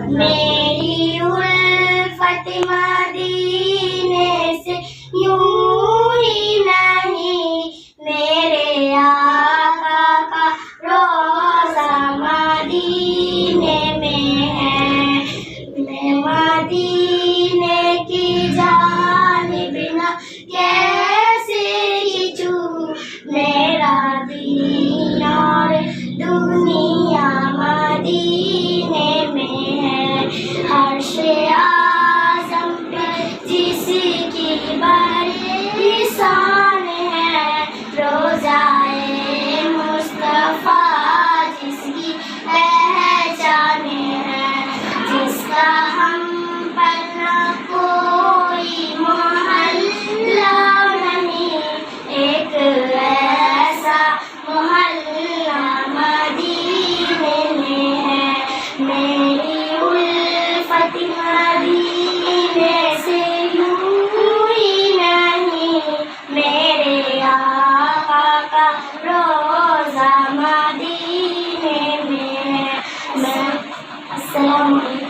میری الفت مدینے سے یوں ہی نہیں، میرے آقا کا روضہ مدینے میں ہے۔ میں مدینے کی جانب نہ کیسے کھینچوں، میرا دین اور دنیا مدینے میں ہے۔ عرش اعظم پہ جس کی بڑی شان ہے، روضہ مصطفیٰ جس کی پہچان ہے، جس کا ہم پر نہ کوئی محلہ نہیں، ایک ایسا محلہ مدینے میں ہے۔ میری الفت مدینے سے یوں ہی نہیں، میرے آقا کا روضہ مدینے میں ہے۔ السلام علیکم۔